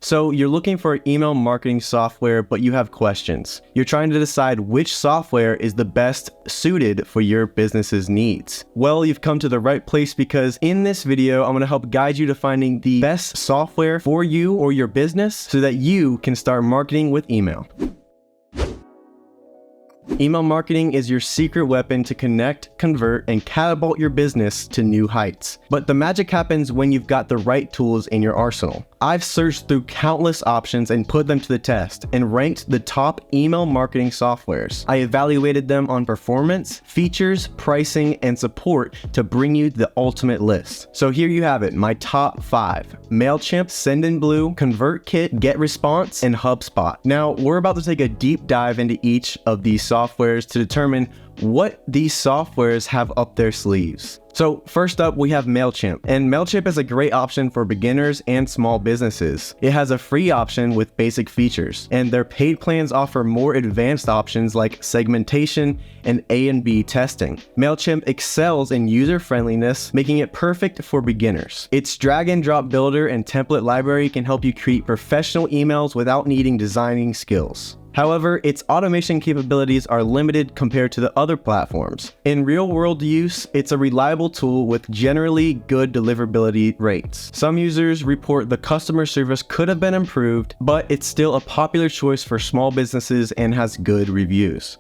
So you're looking for email marketing software, but you have questions. You're trying to decide which software is the best suited for your business's needs. Well, you've come to the right place, because in this video, I'm going to help guide you to finding the best software for you or your business so that you can start marketing with email. Email marketing is your secret weapon to connect, convert, and catapult your business to new heights. But the magic happens when you've got the right tools in your arsenal. I've searched through countless options and put them to the test and ranked the top email marketing softwares. I evaluated them on performance, features, pricing, and support to bring you the ultimate list. So here you have it, my top 5. MailChimp, SendinBlue, ConvertKit, Getresponse, and HubSpot. Now, we're about to take a deep dive into each of these softwares to determine what these softwares have up their sleeves. So first up, we have MailChimp, and MailChimp is a great option for beginners and small businesses. It has a free option with basic features, and their paid plans offer more advanced options like segmentation and A/B testing. MailChimp excels in user friendliness, making it perfect for beginners. Its drag and drop builder and template library can help you create professional emails without needing designing skills. However, its automation capabilities are limited compared to the other platforms. In real-world use, it's a reliable tool with generally good deliverability rates. Some users report the customer service could have been improved, but it's still a popular choice for small businesses and has good reviews.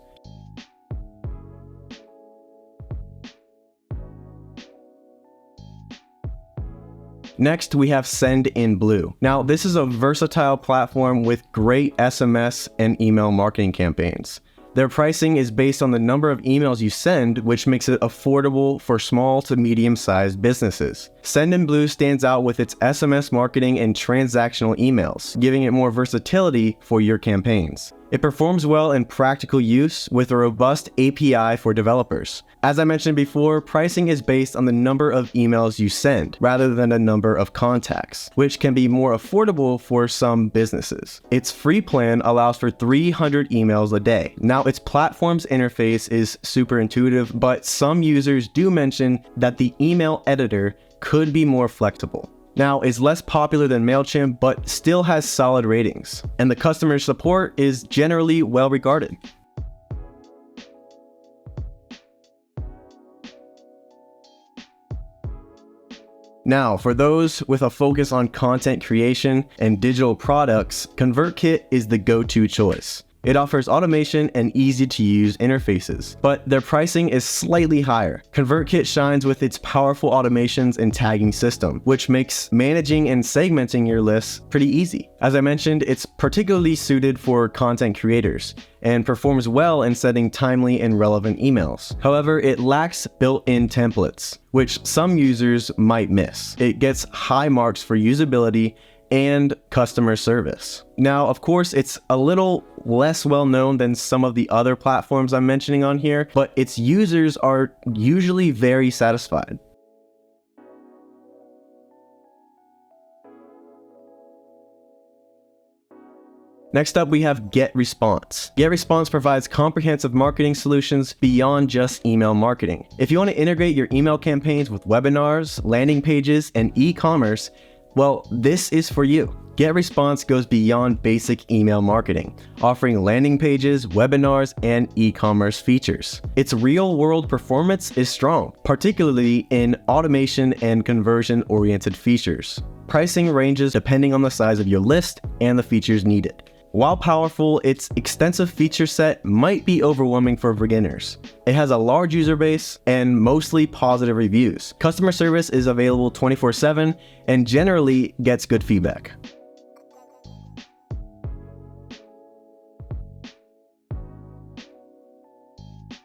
Next, we have SendinBlue. Now, this is a versatile platform with great SMS and email marketing campaigns. Their pricing is based on the number of emails you send, which makes it affordable for small to medium-sized businesses. SendinBlue stands out with its SMS marketing and transactional emails, giving it more versatility for your campaigns. It performs well in practical use with a robust API for developers. As I mentioned before, pricing is based on the number of emails you send rather than the number of contacts, which can be more affordable for some businesses. Its free plan allows for 300 emails a day. Now, its platform's interface is super intuitive, but some users do mention that the email editor could be more flexible. Now, it's less popular than MailChimp, but still has solid ratings, and the customer support is generally well regarded. Now, for those with a focus on content creation and digital products, ConvertKit is the go-to choice. It offers automation and easy-to-use interfaces, but their pricing is slightly higher. ConvertKit shines with its powerful automations and tagging system, which makes managing and segmenting your lists pretty easy. As I mentioned, it's particularly suited for content creators and performs well in sending timely and relevant emails. However, it lacks built-in templates, which some users might miss. It gets high marks for usability and customer service. Now, of course, it's a little less well known than some of the other platforms I'm mentioning on here, but its users are usually very satisfied. Next up, we have Getresponse. Getresponse provides comprehensive marketing solutions beyond just email marketing. If you want to integrate your email campaigns with webinars, landing pages, and e-commerce, well, this is for you. Getresponse goes beyond basic email marketing, offering landing pages, webinars, and e-commerce features. Its real-world performance is strong, particularly in automation and conversion-oriented features. Pricing ranges depending on the size of your list and the features needed. While powerful, its extensive feature set might be overwhelming for beginners. It has a large user base and mostly positive reviews. Customer service is available 24/7 and generally gets good feedback.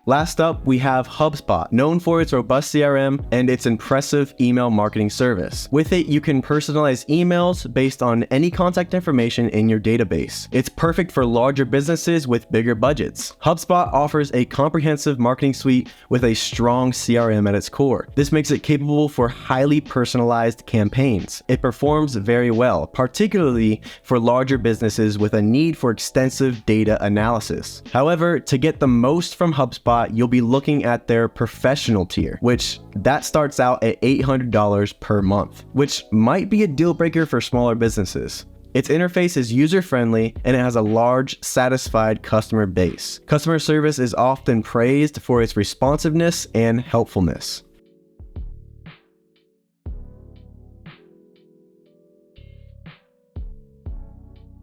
Last up, we have HubSpot, known for its robust CRM and its impressive email marketing service. With it, you can personalize emails based on any contact information in your database. It's perfect for larger businesses with bigger budgets. HubSpot offers a comprehensive marketing suite with a strong CRM at its core. This makes it capable for highly personalized campaigns. It performs very well, particularly for larger businesses with a need for extensive data analysis. However, to get the most from HubSpot, you'll be looking at their professional tier, which that starts out at $800 per month, which might be a deal breaker for smaller businesses. Its interface is user-friendly and it has a large, satisfied customer base. Customer service is often praised for its responsiveness and helpfulness.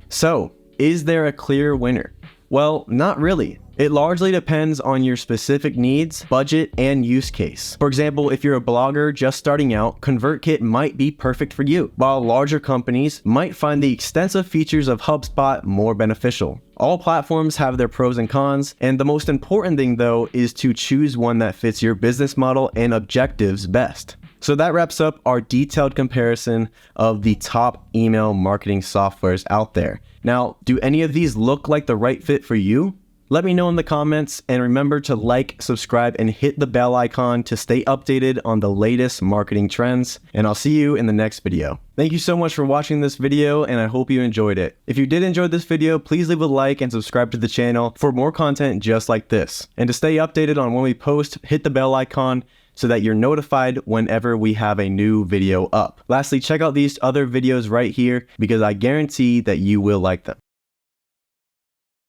So, is there a clear winner? Well, not really. It largely depends on your specific needs, budget, and use case. For example, if you're a blogger just starting out, ConvertKit might be perfect for you, while larger companies might find the extensive features of HubSpot more beneficial. All platforms have their pros and cons, and the most important thing though is to choose one that fits your business model and objectives best. So that wraps up our detailed comparison of the top email marketing softwares out there. Now, do any of these look like the right fit for you? Let me know in the comments, and remember to like, subscribe, and hit the bell icon to stay updated on the latest marketing trends, and I'll see you in the next video. Thank you so much for watching this video, and I hope you enjoyed it. If you did enjoy this video, please leave a like and subscribe to the channel for more content just like this. And to stay updated on when we post, hit the bell icon so that you're notified whenever we have a new video up. Lastly, check out these other videos right here because I guarantee that you will like them.